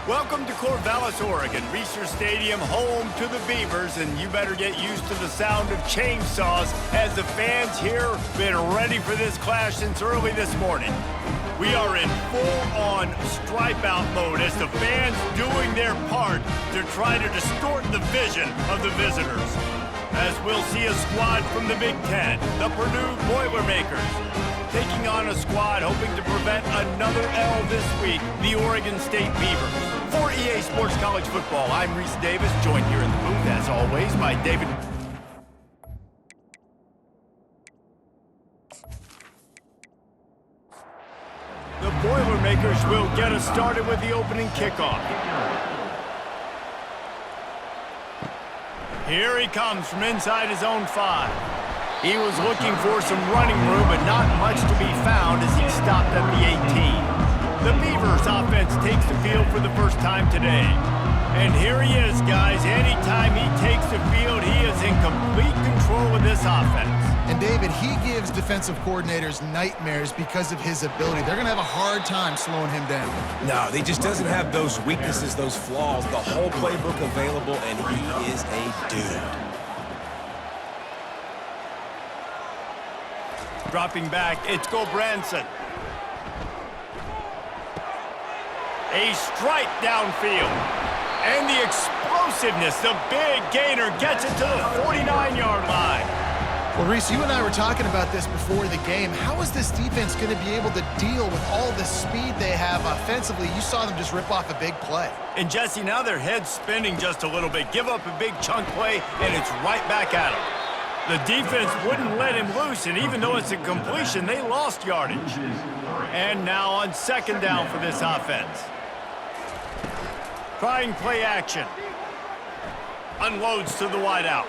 Welcome to Corvallis, Oregon, Research Stadium, home to the Beavers, and you better get used to the sound of chainsaws as the fans here been ready for this clash since early this morning. We are in full-on stripe-out mode as the fans doing their part to try to distort the vision of the visitors. As we'll see a squad from the Big Ten, the Purdue Boilermakers, taking on a squad hoping to prevent another L this week, the Oregon State Beavers. For EA Sports College Football, I'm Reese Davis, joined here in the booth, as always, by David. The Boilermakers will get us started with the opening kickoff. Here he comes from inside his own 5. He was looking for some running room, but not much to be found as he stopped at the 18. The Beavers offense takes the field for the first time today. And here he is, guys. Anytime he takes the field, he is in complete control of this offense. And David, he gives defensive coordinators nightmares because of his ability. They're going to have a hard time slowing him down. No, he just doesn't have those weaknesses, those flaws, the whole playbook available, and he is a dude. Dropping back, it's Gobranson. A strike downfield. And the explosiveness, the big gainer gets it to the 49-yard line. Well, Reese, you and I were talking about this before the game. How is this defense going to be able to deal with all the speed they have offensively? You saw them just rip off a big play. And, Jesse, now their head's spinning just a little bit. Give up a big chunk play, and it's right back at them. The defense wouldn't let him loose, and even though it's a completion, they lost yardage. And now on second down for this offense. Trying play action. Unloads to the wideout.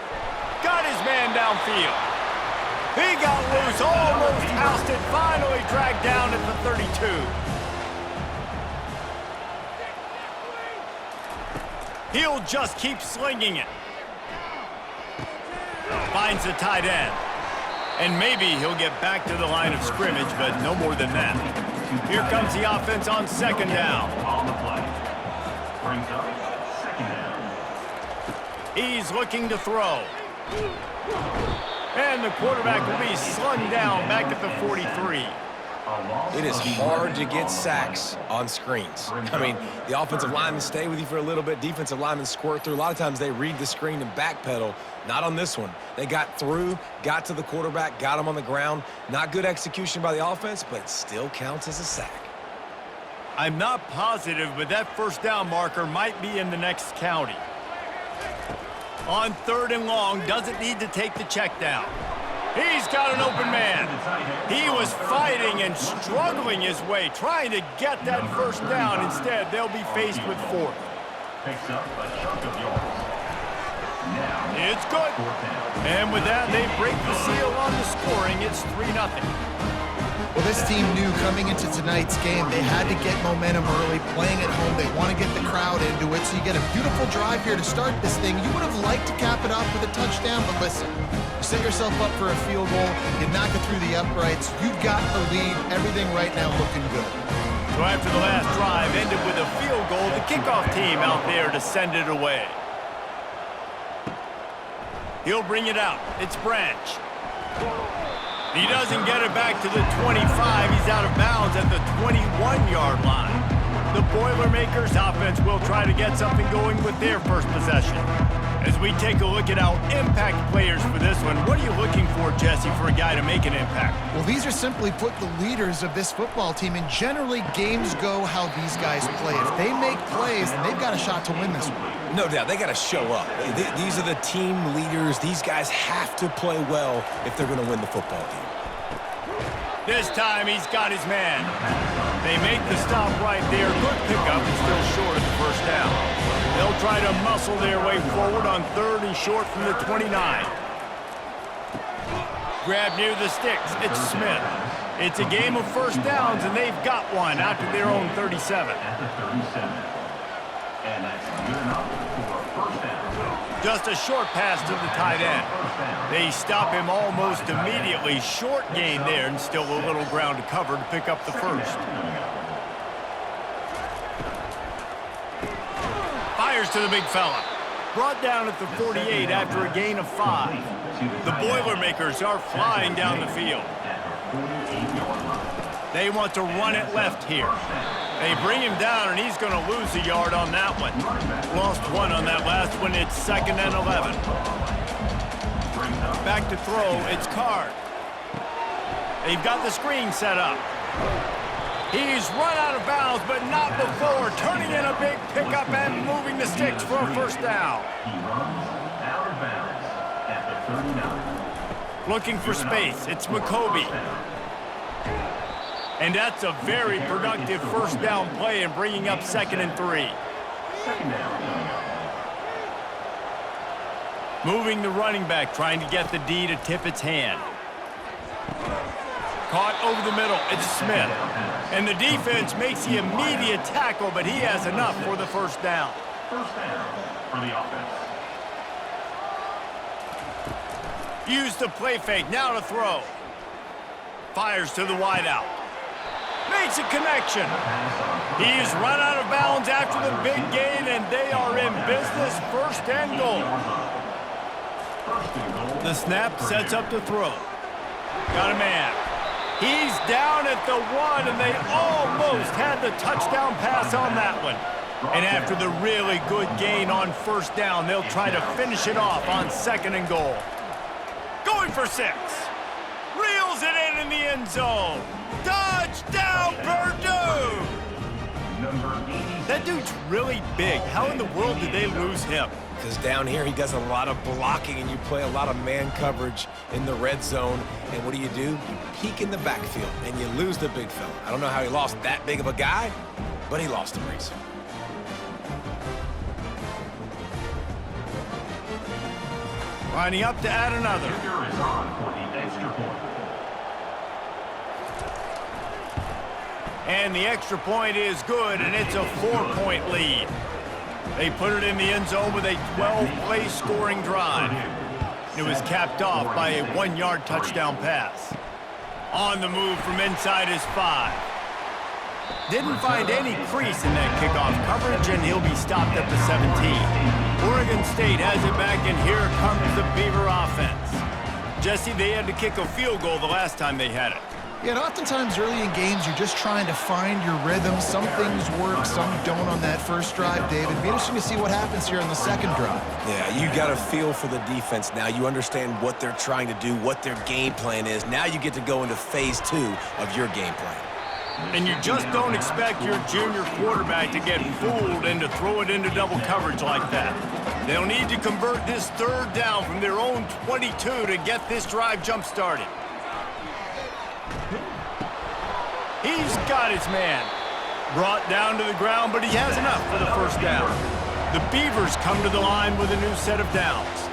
Got his man downfield. He got loose, almost ousted, finally dragged down at the 32. He'll just keep slinging it. Finds the tight end. And maybe he'll get back to the line of scrimmage, but no more than that. Here comes the offense on second down. On the play. Brings up second down. He's looking to throw. And the quarterback will be slung down back at the 43. It is hard to get sacks on screens. I mean, the offensive linemen stay with you for a little bit. Defensive linemen squirt through. A lot of times they read the screen and backpedal. Not on this one. They got through, got to the quarterback, got him on the ground. Not good execution by the offense, but it still counts as a sack. I'm not positive, but that first down marker might be in the next county. On third and long, doesn't need to take the check down. He's got an open man. He was fighting and struggling his way, trying to get that first down. Instead, they'll be faced with fourth. Picks up a chunk of yards. Now, it's good. And with that, they break the seal on the scoring. It's 3-0. Well, this team knew coming into tonight's game they had to get momentum early, playing at home. They want to get the crowd into it, so you get a beautiful drive here to start this thing. You would have liked to cap it off with a touchdown, but listen, you set yourself up for a field goal, you knock it through the uprights, you've got the lead, everything right now looking good. So after the last drive ended with a field goal, the kickoff team out there to send it away. He'll bring it out. It's Branch. He doesn't get it back to the 25. He's out of bounds at the 21-yard line. The Boilermakers offense will try to get something going with their first possession. As we take a look at our impact players for this one, what are you looking for, Jesse, for a guy to make an impact? Well, these are simply put the leaders of this football team, and generally games go how these guys play. If they make plays, then they've got a shot to win this one. No doubt, they got to show up. These are the team leaders. These guys have to play well if they're going to win the football game. This time he's got his man. They make the stop right there. Good pickup, and still short of the first down. They'll try to muscle their way forward on third and short from the 29. Grab near the sticks. It's Smith. It's a game of first downs, and they've got one out to their own 37. At the 37. And that's good enough for a first down. Just a short pass to the tight end. They stop him almost immediately. Short gain there, and still a little ground to cover to pick up the first. Fires to the big fella. Brought down at the 48 after a gain of 5. The Boilermakers are flying down the field. They want to run it left here. They bring him down, and he's going to lose a yard on that one. Lost 1 on that last one. It's 2nd and 11. Back to throw. It's Card. They've got the screen set up. He's run out of bounds, but not before. Turning in a big pickup and moving the sticks for a first down. He runs out of bounds at the 39. Looking for space. It's McCoby. And that's a very productive first down play and bringing up 2nd and 3. Second down. Moving the running back, trying to get the D to tip its hand. Caught over the middle. It's Smith. And the defense makes the immediate tackle, but he has enough for the first down. First down for the offense. Use the play fake. Now to throw. Fires to the wideout. Makes a connection. He's run out of bounds after the big gain, and they are in business. First and goal. The snap sets up the throw. Got a man. He's down at the 1, and they almost had the touchdown pass on that one. And after the really good gain on first down, they'll try to finish it off on 2nd and goal. Going for 6. Reels it in the end zone. Touchdown, Purdue! That dude's really big. How in the world did they lose him? Because down here he does a lot of blocking and you play a lot of man coverage in the red zone. And what do? You peek in the backfield and you lose the big fella. I don't know how he lost that big of a guy, but he lost him, Reese. Lining up to add another. Kicker is on for the extra point. And the extra point is good, and it's a 4-point lead. They put it in the end zone with a 12-play scoring drive. It was capped off by a 1-yard touchdown pass. On the move from inside his 5. Didn't find any crease in that kickoff coverage, and he'll be stopped at the 17. Oregon State has it back, and here comes the Beaver offense. Jesse, they had to kick a field goal the last time they had it. Yeah, and oftentimes early in games, you're just trying to find your rhythm. Some things work, some don't on that first drive, David. It'd be interesting to see what happens here on the second drive. Yeah, you got a feel for the defense now. You understand what they're trying to do, what their game plan is. Now you get to go into phase 2 of your game plan. And you just don't expect your junior quarterback to get fooled and to throw it into double coverage like that. They'll need to convert this third down from their own 22 to get this drive jump-started. He's got his man. Brought down to the ground, but he has enough for the first down. The Beavers come to the line with a new set of downs.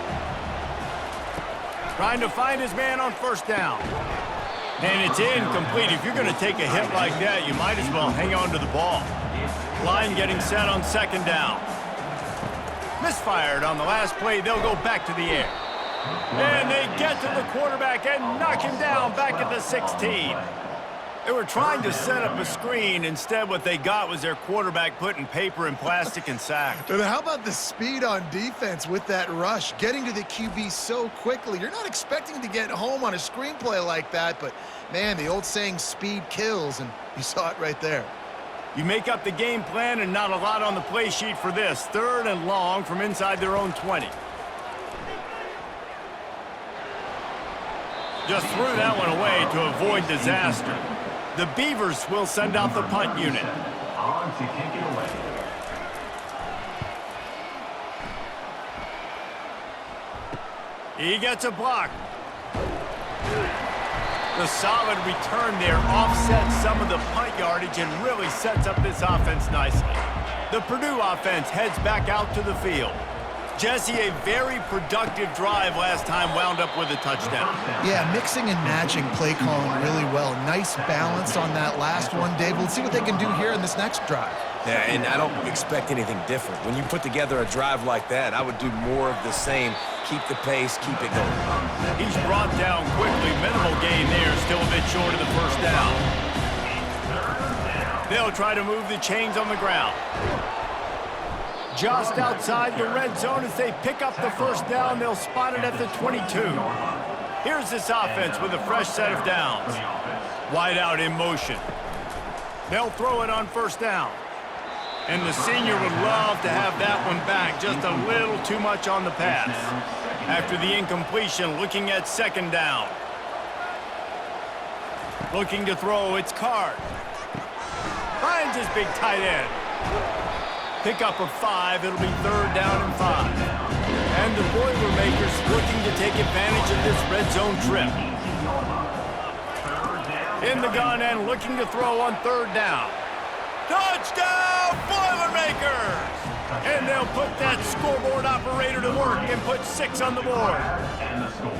Trying to find his man on first down. And it's incomplete. If you're going to take a hit like that, you might as well hang on to the ball. Line getting set on second down. Misfired on the last play. They'll go back to the air. And they get to the quarterback and knock him down back at the 16. They were trying to set up a screen. Instead, what they got was their quarterback putting paper and plastic and sacked. And how about the speed on defense with that rush? Getting to the QB so quickly. You're not expecting to get home on a screenplay like that, but, man, the old saying, speed kills, and you saw it right there. You make up the game plan and not a lot on the play sheet for this. 3rd and long from inside their own 20. Just threw that one away to avoid disaster. The Beavers will send out the punt unit. On to kick it away. He gets a block. The solid return there offsets some of the punt yardage and really sets up this offense nicely. The Purdue offense heads back out to the field. Jesse, a very productive drive last time wound up with a touchdown. Yeah, mixing and matching play calling really well. Nice balance on that last one, Dave. Let's see what they can do here in this next drive. Yeah, and I don't expect anything different. When you put together a drive like that, I would do more of the same. Keep the pace, keep it going. He's brought down quickly. Minimal gain there, still a bit short of the first down. They'll try to move the chains on the ground. just outside the red zone as they pick up the first down. They'll spot it at the 22. Here's this offense with a fresh set of downs. Wide out in motion. They'll throw it on first down. And the senior would love to have that one back. Just a little too much on the pass. After the incompletion, looking at second down. Looking to throw, it's Card. Finds his big tight end. Pickup of 5, it'll be third down and 5. And the Boilermakers looking to take advantage of this red zone trip. In the gun and looking to throw on third down. Touchdown, Boilermakers! And they'll put that scoreboard operator to work and put 6 on the board. And the score.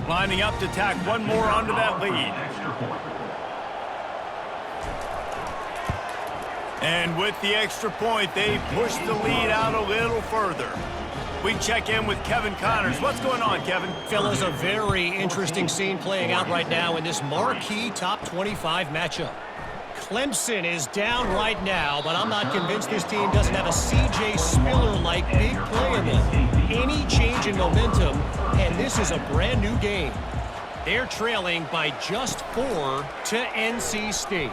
Lining up to tack one more onto that lead. And with the extra point, they push the lead out a little further. We check in with Kevin Connors. What's going on, Kevin? Fellas, a very interesting scene playing out right now in this marquee top 25 matchup. Clemson is down right now, but I'm not convinced this team doesn't have a C.J. Spiller-like big play in them. Any change in momentum, and this is a brand new game. They're trailing by just 4 to NC State.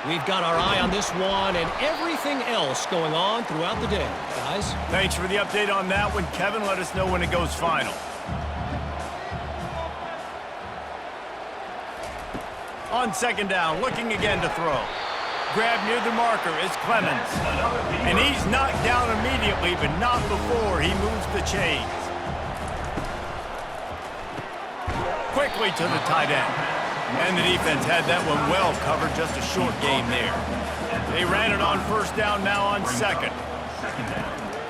We've got our eye on this one and everything else going on throughout the day. Guys? Thanks for the update on that one, Kevin. Let us know when it goes final. On second down, looking again to throw. Grab near the marker is Clemens. And he's knocked down immediately, but not before he moves the chains. Quickly to the tight end. And the defense had that one well covered, just a short game there. They ran it on first down, now on second.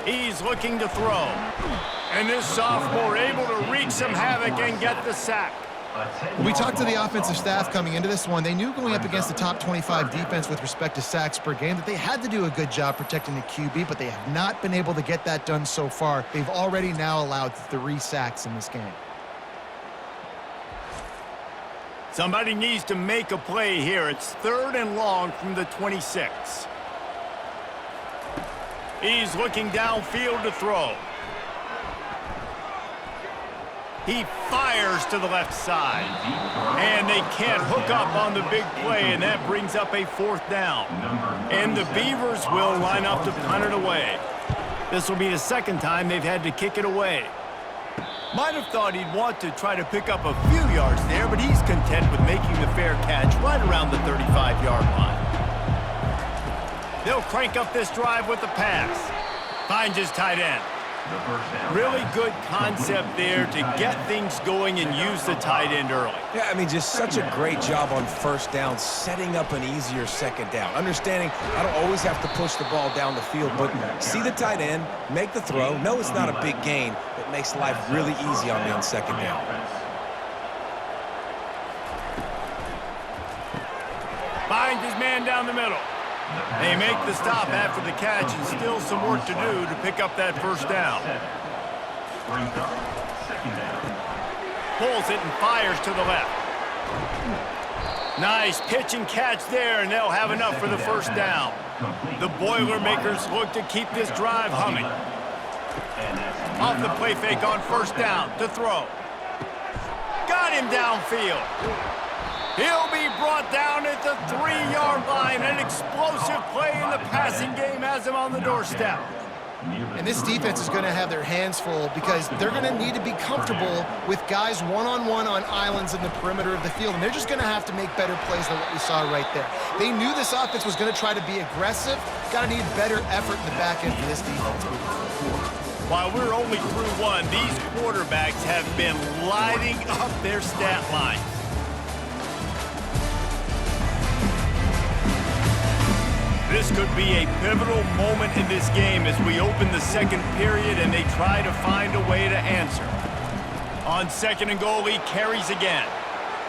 He's looking to throw. And this sophomore able to wreak some havoc and get the sack. We talked to the offensive staff coming into this one. They knew going up against the top 25 defense with respect to sacks per game that they had to do a good job protecting the QB, but they have not been able to get that done so far. They've already now allowed 3 sacks in this game. Somebody needs to make a play here. It's third and long from the 26. He's looking downfield to throw. He fires to the left side. And they can't hook up on the big play, and that brings up a fourth down. And the Beavers will line up to punt it away. This will be the second time they've had to kick it away. Might have thought he'd want to try to pick up a few yards there, but he's content with making the fair catch right around the 35-yard line. They'll crank up this drive with the pass. Finds his tight end. Really good concept there to get things going and use the tight end early. Yeah, I mean, just such a great job on first down, setting up an easier second down. Understanding I don't always have to push the ball down the field, but see the tight end, make the throw. No, it's not a big gain, but makes life really easy on me on second down. Finds his man down the middle. They make the stop after the catch, and still some work to do to pick up that first down. Pulls it and fires to the left. Nice pitch and catch there, and they'll have enough for the first down. The Boilermakers look to keep this drive humming. Off the play fake on first down to throw. Got him downfield. He'll be brought down at the 3-yard line. An explosive play in the passing game has him on the doorstep. And this defense is going to have their hands full because they're going to need to be comfortable with guys one-on-one on islands in the perimeter of the field. And they're just going to have to make better plays than what we saw right there. They knew this offense was going to try to be aggressive. Got to need better effort in the back end for this defense. While we're only through one, these quarterbacks have been lighting up their stat line. This could be a pivotal moment in this game as we open the second period and they try to find a way to answer. On second and goal, he carries again.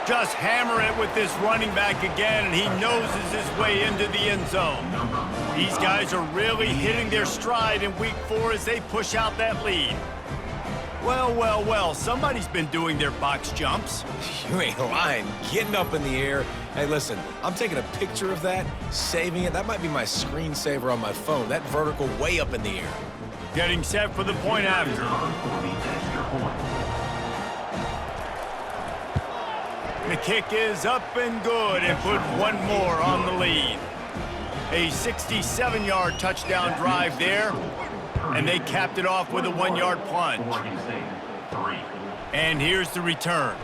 Just hammer it with this running back again, and he noses his way into the end zone. These guys are really hitting their stride in week 4 as they push out that lead. Well, well, well, somebody's been doing their box jumps. You ain't lying. Getting up in the air. Hey, listen, I'm taking a picture of that, saving it. That might be my screensaver on my phone. That vertical way up in the air. Getting set for the point after. The kick is up and good and put one more on the lead. A 67-yard touchdown drive there, and they capped it off with a 1-yard plunge. And here's the return.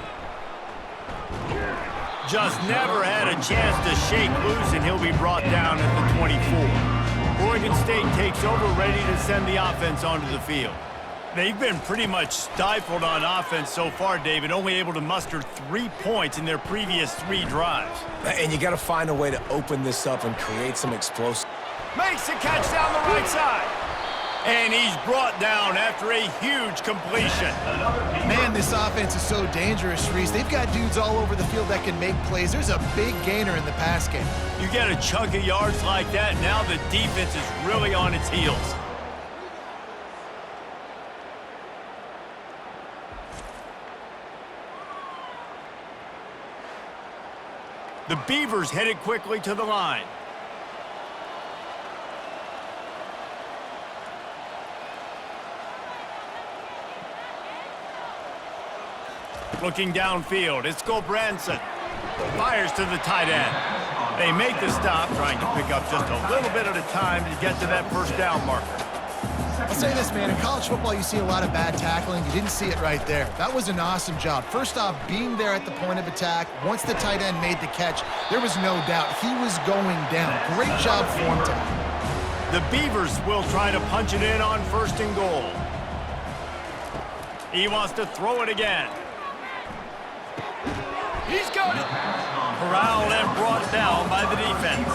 Just never had a chance to shake loose, and he'll be brought down at the 24. Oregon State takes over, ready to send the offense onto the field. They've been pretty much stifled on offense so far, David, only able to muster 3 points in their previous 3 drives. And you got to find a way to open this up and create some explosive. Makes the catch down the right side. And he's brought down after a huge completion. Man, this offense is so dangerous, Reese. They've got dudes all over the field that can make plays. There's a big gainer in the pass game. You get a chunk of yards like that, now the defense is really on its heels. The Beavers headed quickly to the line. Looking downfield, it's Gulbranson. Fires to the tight end. They make the stop, trying to pick up just a little bit at a time to get to that first down marker. I'll say this, man. In college football, you see a lot of bad tackling. You didn't see it right there. That was an awesome job. First off, being there at the point of attack. Once the tight end made the catch, there was no doubt he was going down. Great job for him to. The Beavers will try to punch it in on 1st and goal. He wants to throw it again. He's got it. Corralled and brought down by the defense.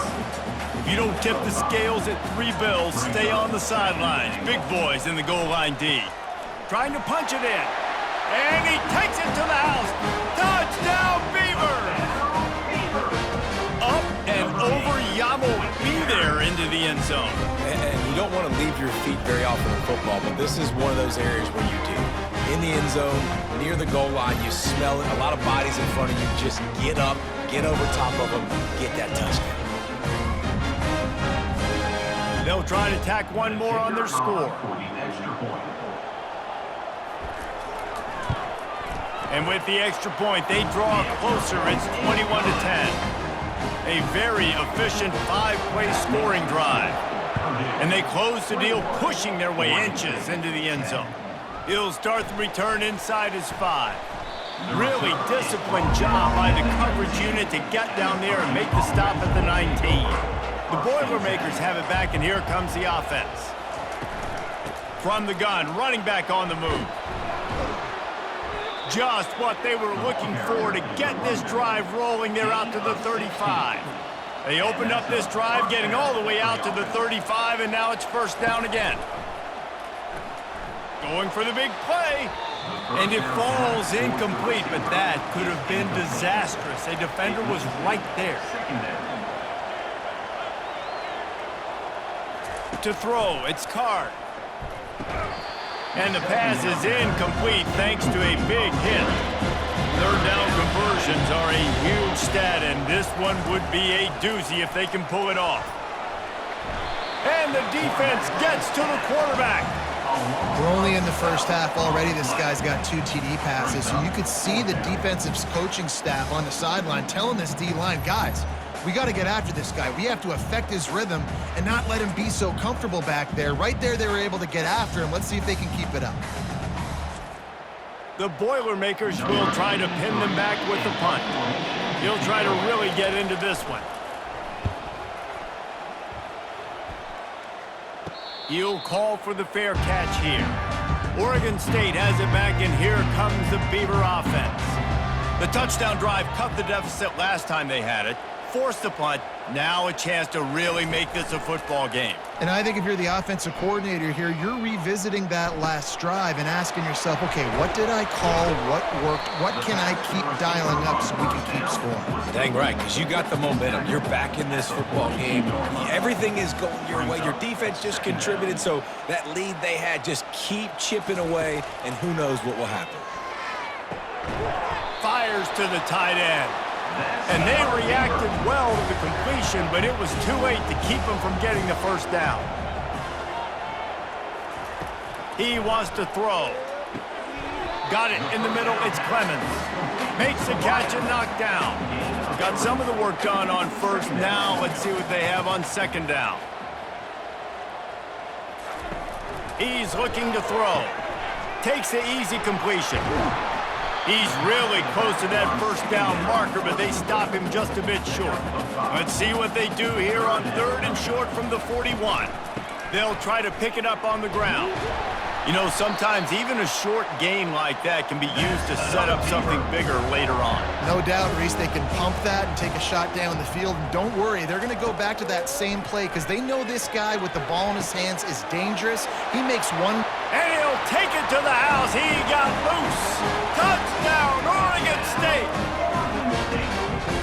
If you don't tip the scales at 3 bills, stay on the sidelines. Big boys in the goal line D. Trying to punch it in. And he takes it to the house. Touchdown, Beavers! Up and over, Yamo be there into the end zone. And you don't want to leave your feet very often in football, but this is one of those areas where you do. In the end zone, near the goal line, you smell it. A lot of bodies in front of you. Just get up, get over top of them, get that touchdown. They'll try to tack one more on their score. And with the extra point, they draw closer. It's 21-10. A very efficient 5-play scoring drive. And they close the deal, pushing their way inches into the end zone. He'll start the return inside his 5. Really disciplined job by the coverage unit to get down there and make the stop at the 19. The Boilermakers have it back, and here comes the offense. From the gun, running back on the move. Just what they were looking for to get this drive rolling. They're out to the 35. They opened up this drive, getting all the way out to the 35, and now it's 1st down again. Going for the big play, and it falls incomplete, but that could have been disastrous. A defender was right there. To throw, it's Card. And the pass is incomplete thanks to a big hit. 3rd down conversions are a huge stat, and this one would be a doozy if they can pull it off. And the defense gets to the quarterback. We're only in the first half already. This guy's got 2 TD passes. So you could see the defensive coaching staff on the sideline telling this D-line, guys, we got to get after this guy. We have to affect his rhythm and not let him be so comfortable back there. Right there, they were able to get after him. Let's see if they can keep it up. The Boilermakers will try to pin them back with the punt. He'll try to really get into this one. He'll call for the fair catch here. Oregon State has it back, and here comes the Beaver offense. The touchdown drive cut the deficit last time they had it. force the punt. Now a chance to really make this a football game. And I think if you're the offensive coordinator here, you're revisiting that last drive and asking yourself, okay, what did I call? What worked? What can I keep dialing up so we can keep scoring? Dang right, because you got the momentum. You're back in this football game. Everything is going your way. Your defense just contributed, so that lead they had, just keep chipping away, and who knows what will happen. Fires to the tight end. And they reacted well to the completion, but it was too late to keep them from getting the first down. He wants to throw. Got it in the middle. It's Clemens. Makes the catch and knocked down. Got some of the work done on first. Now let's see what they have on second down. He's looking to throw. Takes the easy completion. He's really close to that first down marker, but they stop him just a bit short. Let's see what they do here on 3rd and short from the 41. They'll try to pick it up on the ground. You know, sometimes even a short gain like that can be used to set up something bigger later on. No doubt, Reese, they can pump that and take a shot down the field. And don't worry, they're going to go back to that same play because they know this guy with the ball in his hands is dangerous. He makes one. And he'll take it to the house. He got loose. Touchdown, Oregon State.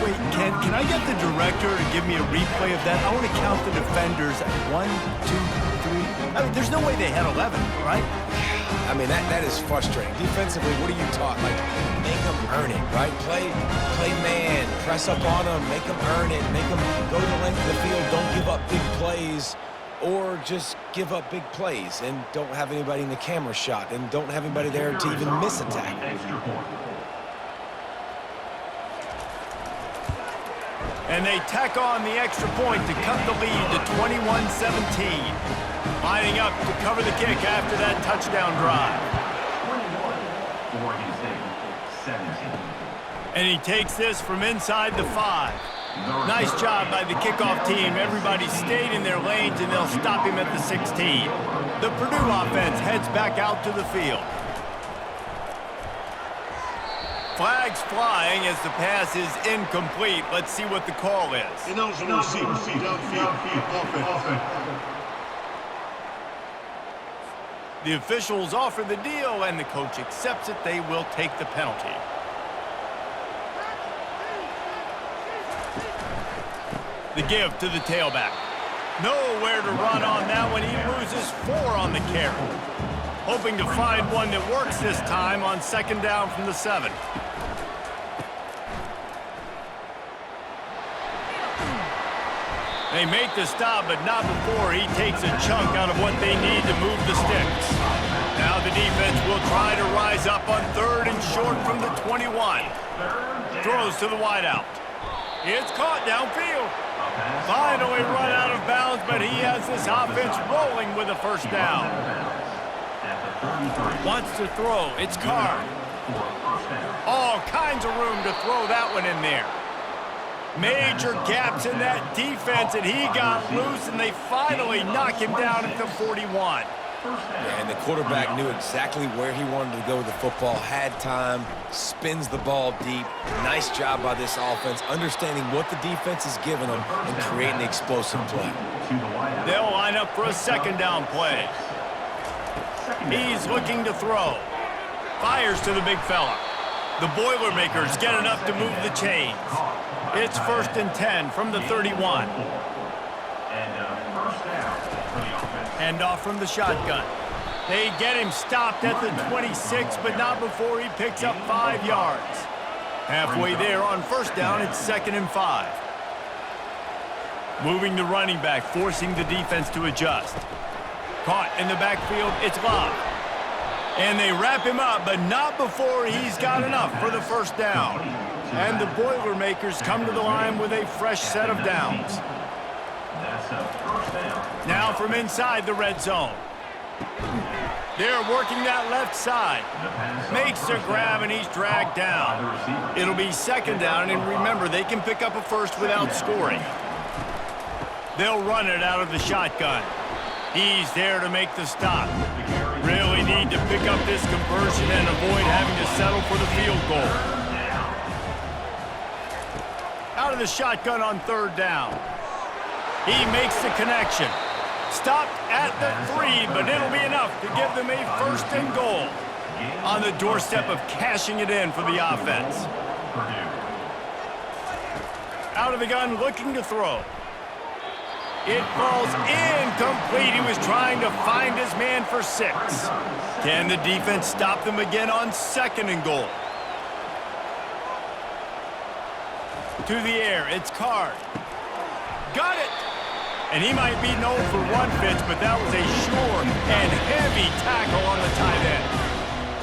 Wait, can I get the director to give me a replay of that? I want to count the defenders. 1, 2, 3. I mean, there's no way they had 11, right? I mean, that is frustrating. Defensively, what are you taught? Like, make them earn it, right? Play man, press up on them, make them earn it, make them go the length of the field, don't give up big plays, or just give up big plays and don't have anybody in the camera shot and don't have anybody there to even miss a tackle. And they tack on the extra point to cut the lead to 21-17. Lining up to cover the kick after that touchdown drive. 21, Oregon State, 17. And he takes this from inside the 5. Nice job by the kickoff team. Everybody stayed in their lanes, and they'll stop him at the 16. The Purdue offense heads back out to the field. Flags flying as the pass is incomplete. Let's see what the call is. The officials offer the deal, and the coach accepts it. They will take the penalty. The give to the tailback. Nowhere to run on that one. He loses 4 on the carry. Hoping to find one that works this time on second down from the 7. They make the stop, but not before he takes a chunk out of what they need to move the sticks. Now the defense will try to rise up on 3rd and short from the 21. Throws to the wideout. It's caught downfield. Finally run out of bounds, but he has this offense rolling with a first down. Wants to throw. It's Carr. All kinds of room to throw that one in there. Major gaps in that defense, and he got loose, and they finally knock him down at the 41. Yeah, and the quarterback knew exactly where he wanted to go with the football, had time, spins the ball deep. Nice job by this offense, understanding what the defense is giving them and creating the explosive play. They'll line up for a second down play. He's looking to throw. Fires to the big fella. The Boilermakers get enough to move the chains. It's 1st and 10 from the 31. Hand off from the shotgun. They get him stopped at the 26, but not before he picks up 5 yards. Halfway there on first down, it's 2nd and 5. Moving the running back, forcing the defense to adjust. Caught in the backfield, it's Love. And they wrap him up, but not before he's got enough for the first down. And the Boilermakers come to the line with a fresh set of downs. Now from inside the red zone. They're working that left side. Makes a grab, and he's dragged down. It'll be 2nd down, and remember, they can pick up a first without scoring. They'll run it out of the shotgun. He's there to make the stop. Really need to pick up this conversion and avoid having to settle for the field goal. Out of the shotgun on third down. He makes the connection. Stopped at the 3, but it'll be enough to give them a 1st and goal. On the doorstep of cashing it in for the offense. Out of the gun, looking to throw. It falls incomplete. He was trying to find his man for 6. Can the defense stop them again on 2nd and goal? To the air, it's Card. Got it! And he might be known for one pitch, but that was a sure and heavy tackle on the tight end.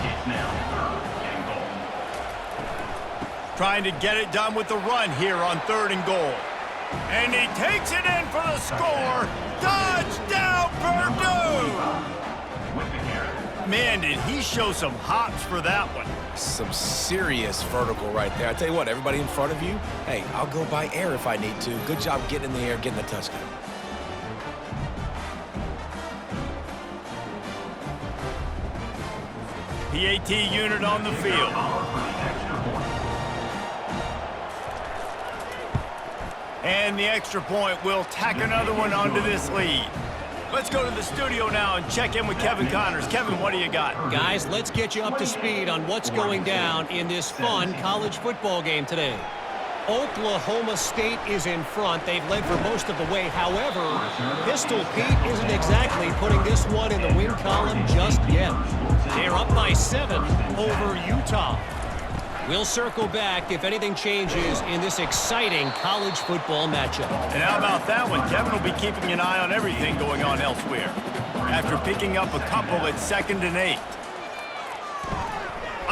It's now 3rd and goal. Trying to get it done with the run here on 3rd and goal. And he takes it in for the score. Touchdown, Purdue! With the carry. Man, did he show some hops for that one. Some serious vertical right there. I tell you what, everybody in front of you, hey, I'll go by air if I need to. Good job getting in the air, getting the touchdown. PAT unit on the field. And the extra point will tack another one onto this lead. Let's go to the studio now and check in with Kevin Connors. Kevin, what do you got? Guys, let's get you up to speed on what's going down in this fun college football game today. Oklahoma State is in front. They've led for most of the way. However, Pistol Pete isn't exactly putting this one in the win column just yet. They're up by 7 over Utah. We'll circle back if anything changes in this exciting college football matchup. And how about that one? Kevin will be keeping an eye on everything going on elsewhere. After picking up a couple at 2nd and 8.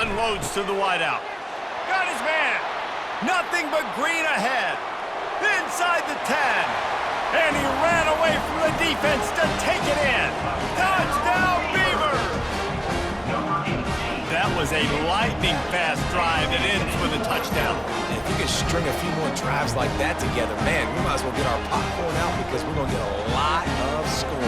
Unloads to the wideout. Got his man. Nothing but green ahead. Inside the 10. And he ran away from the defense to take it in. Touchdown, Beavers! That was a lightning-fast drive that ends with a touchdown. If we can string a few more drives like that together, man, we might as well get our popcorn out because we're going to get a lot of scoring.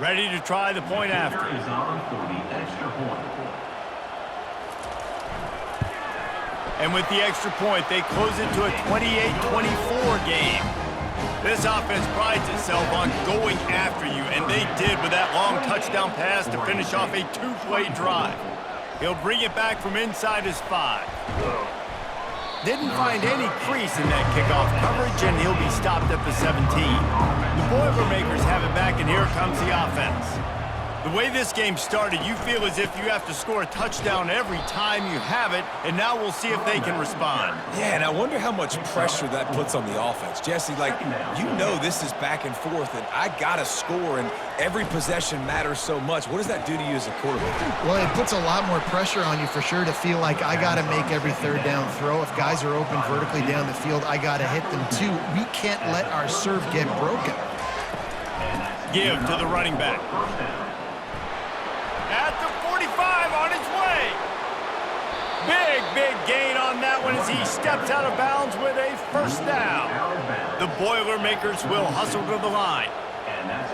Ready to try the point after. Is on for the extra point. And with the extra point, they close it to a 28-24 game. This offense prides itself on going after you, and they did with that long touchdown pass to finish off a 2-play drive. He'll bring it back from inside his 5. Didn't find any crease in that kickoff coverage, and he'll be stopped at the 17. The Boilermakers have it back, and here comes the offense. The way this game started, you feel as if you have to score a touchdown every time you have it, and now we'll see if they can respond. Yeah, and I wonder how much pressure that puts on the offense. Jesse, like, you know this is back and forth, and I got to score, and every possession matters so much. What does that do to you as a quarterback? Well, it puts a lot more pressure on you for sure to feel like I got to make every 3rd down throw. If guys are open vertically down the field, I got to hit them too. We can't let our serve get broken. Give to the running back. At the 45 on his way. Big gain on that one as he steps out of bounds with a 1st down. The Boilermakers will hustle to the line.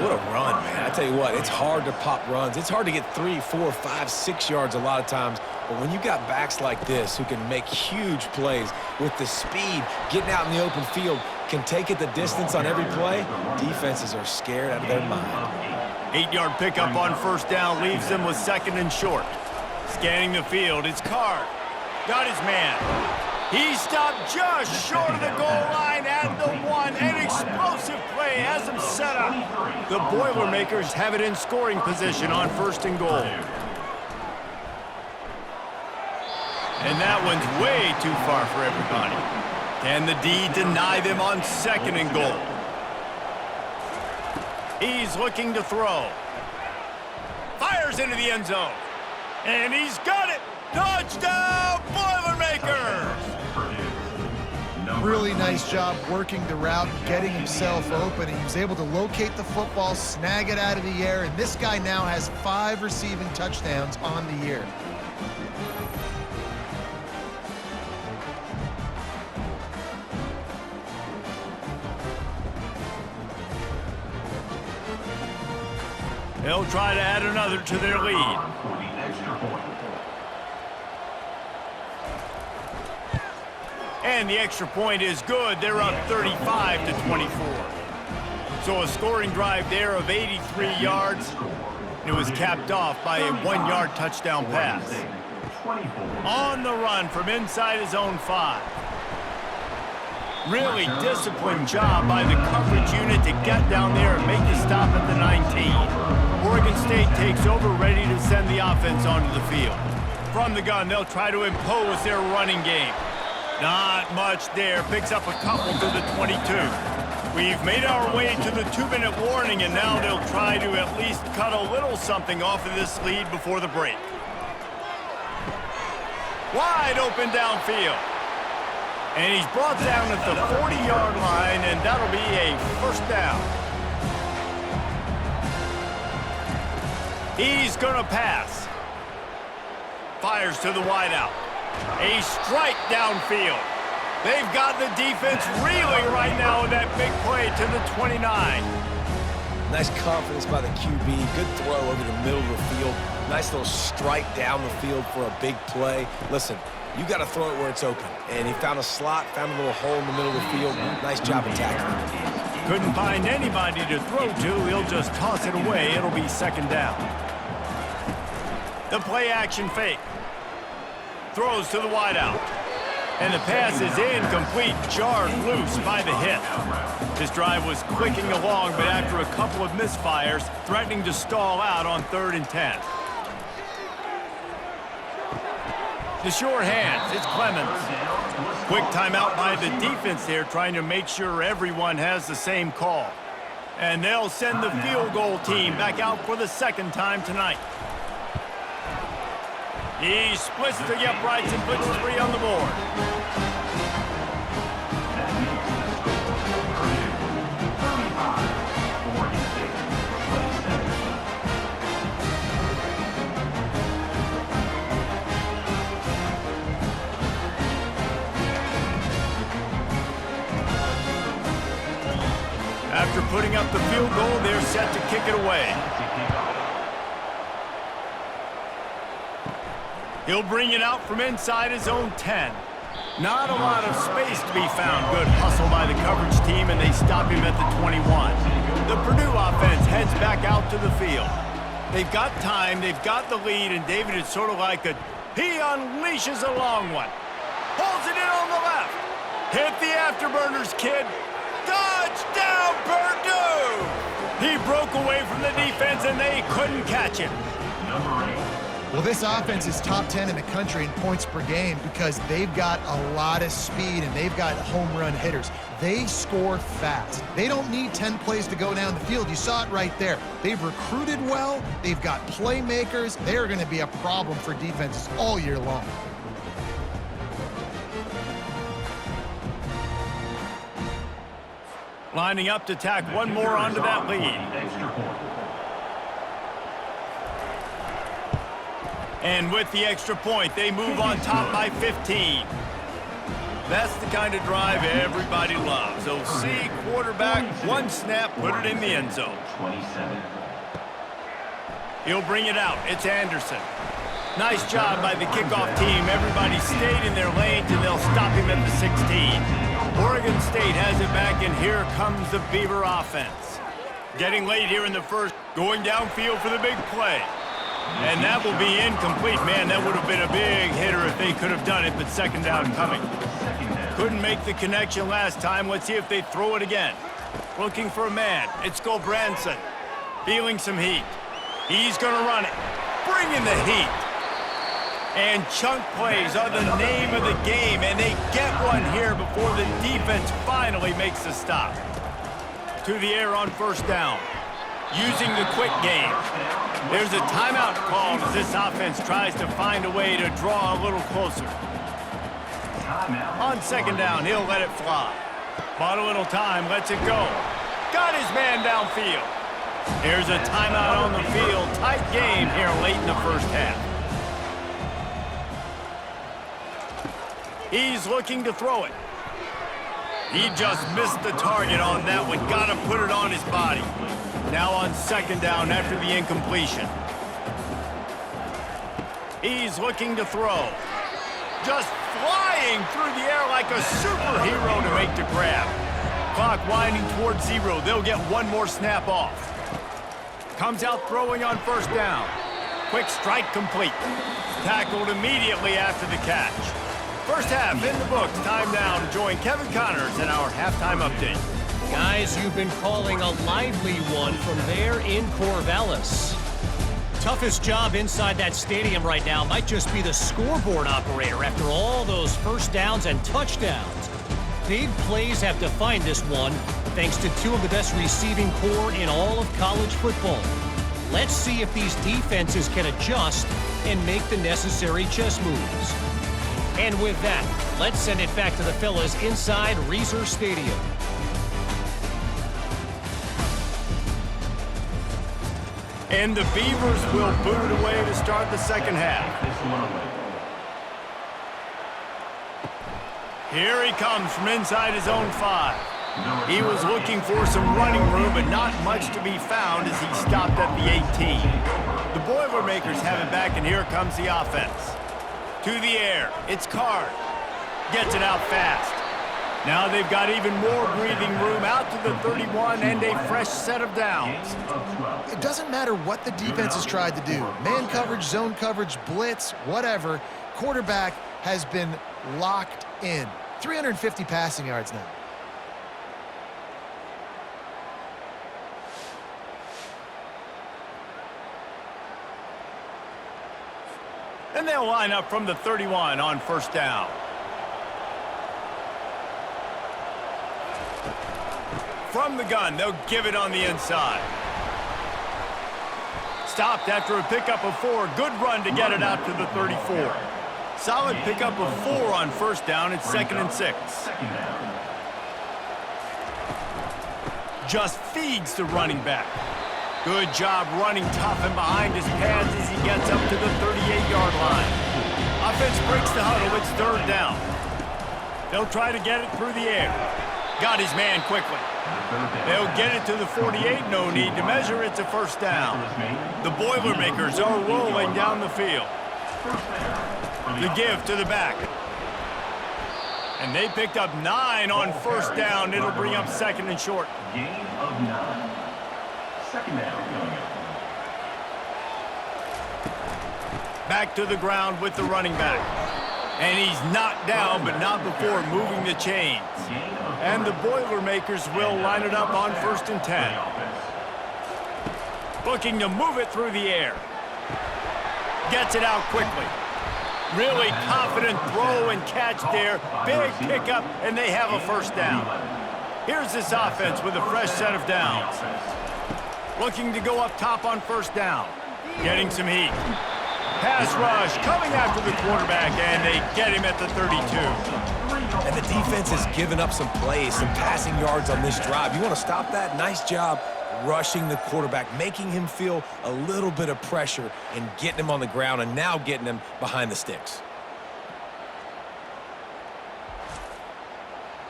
What a run, man. I tell you what, it's hard to pop runs. It's hard to get 3, 4, 5, 6 yards a lot of times. But when you got backs like this who can make huge plays with the speed, getting out in the open field, can take it the distance on every play, defenses are scared out of their mind. 8-yard pickup on 1st down leaves them with 2nd and short. Scanning the field, it's Card. Got his man. He stopped just short of the goal line at the 1. An explosive play has him set up. The Boilermakers have it in scoring position on 1st and goal. And that one's way too far for everybody. Can the D deny them on 2nd and goal? He's looking to throw. Fires into the end zone. And he's got it. Touchdown, Boilermakers! Really nice job working the route, getting himself open. He was able to locate the football, snag it out of the air, and this guy now has 5 receiving touchdowns on the year. They'll try to add another to their lead. For the extra point. And the extra point is good. They're up 35 to 24. So a scoring drive there of 83 yards. It was capped off by a 1-yard touchdown pass. On the run from inside his own 5. Really disciplined job by the coverage unit to get down there and make the stop at the 19. Oregon State takes over, ready to send the offense onto the field. From the gun, they'll try to impose their running game. Not much there. Picks up a couple to the 22. We've made our way to the 2-minute warning, and now they'll try to at least cut a little something off of this lead before the break. Wide open downfield. And he's brought down at the 40-yard line, and that'll be a first down. He's going to pass. Fires to the wideout. A strike downfield. They've got the defense reeling right now with that big play to the 29. Nice confidence by the QB. Good throw over the middle of the field. Nice little strike down the field for a big play. Listen, you got to throw it where it's open. And he found a slot, found a little hole in the middle of the field. Nice job attacking it. Couldn't find anybody to throw to. He'll just toss it away. It'll be second down. The play action fake. Throws to the wideout. And the pass is incomplete, jarred loose by the hit. This drive was clicking along, but after a couple of misfires, threatening to stall out on 3rd and 10. The sure hands, it's Clemens. Quick timeout by the defense there, trying to make sure everyone has the same call. And they'll send the field goal team back out for the 2nd time tonight. He splits the uprights and puts 3 on the board. After putting up the field goal, they're set to kick it away. He'll bring it out from inside his own 10. Not a lot of space to be found. Good hustle by the coverage team, and they stop him at the 21. The Purdue offense heads back out to the field. They've got time, they've got the lead, and David is sort of like he unleashes a long one. Pulls it in on the left. Hit the afterburners, kid. Touchdown, Purdue! He broke away from the defense, and they couldn't catch him. Well, this offense is top 10 in the country in points per game because they've got a lot of speed and they've got home run hitters. They score fast. They don't need 10 plays to go down the field. You saw it right there. They've recruited well. They've got playmakers. They're going to be a problem for defenses all year long. Lining up to tack one more onto that lead. And with the extra point, they move on top by 15. That's the kind of drive everybody loves. OC, quarterback, one snap, put it in the end zone. 27. He'll bring it out. It's Anderson. Nice job by the kickoff team. Everybody stayed in their lanes, and they'll stop him at the 16. Oregon State has it back, and here comes the Beaver offense. Getting late here in the first, going downfield for the big play. And that will be incomplete. Man, that would have been a big hitter if they could have done it, but second down coming. Couldn't make the connection last time. Let's see if they throw it again. Looking for a man. It's Branson. Feeling some heat. He's going to run it. Bringing the heat. And chunk plays are the name of the game, and they get one here before the defense finally makes the stop. To the air on first down. Using the quick game. There's a timeout called as this offense tries to find a way to draw a little closer. On second down, he'll let it fly. Bought a little time, lets it go. Got his man downfield. There's a timeout on the field. Tight game here late in the first half. He's looking to throw it. He just missed the target on that one. Got to put it on his body. Now on second down after the incompletion. He's looking to throw. Just flying through the air like a superhero to make the grab. Clock winding towards 0. They'll get one more snap off. Comes out throwing on first down. Quick strike complete. Tackled immediately after the catch. First half in the books. Time now to join Kevin Connors in our halftime update. Guys, you've been calling a lively one from there in Corvallis. Toughest job inside that stadium right now might just be the scoreboard operator after all those first downs and touchdowns. Big plays have defined this one, thanks to two of the best receiving core in all of college football. Let's see if these defenses can adjust and make the necessary chess moves. And with that, let's send it back to the fellas inside Reser Stadium. And the Beavers will boot it away to start the second half. Here he comes from inside his own 5. He was looking for some running room, but not much to be found as he stopped at the 18. The Boilermakers have it back, and here comes the offense. To the air, it's Card. Gets it out fast. Now they've got even more breathing room out to the 31 and a fresh set of downs. It doesn't matter what the defense has tried to do. Man coverage, zone coverage, blitz, whatever. Quarterback has been locked in. 350 passing yards now. And they'll line up from the 31 on first down. From the gun, they'll give it on the inside. Stopped after a pickup of 4. Good run to get it out to the 34. Solid pickup of 4 on first down. It's 2nd and 6. Just feeds the running back. Good job running tough and behind his pads as he gets up to the 38-yard line. Offense breaks the huddle. It's 3rd down. They'll try to get it through the air. Got his man quickly. They'll get it to the 48. No need to measure. It's a first down. The Boilermakers are rolling down the field. The give to the back. And they picked up 9 on first down. It'll bring up 2nd and short. Gain of 9. 2nd down coming up. Back to the ground with the running back. And he's knocked down, but not before moving the chains. And the Boilermakers will line it up on 1st and 10. Looking to move it through the air. Gets it out quickly. Really confident throw and catch there. Big pickup, and they have a first down. Here's this offense with a fresh set of downs. Looking to go up top on first down. Getting some heat. Pass rush coming after the quarterback, and they get him at the 32. And the defense has given up some plays, some passing yards on this drive. You want to stop that? Nice job rushing the quarterback, making him feel a little bit of pressure and getting him on the ground and now getting him behind the sticks.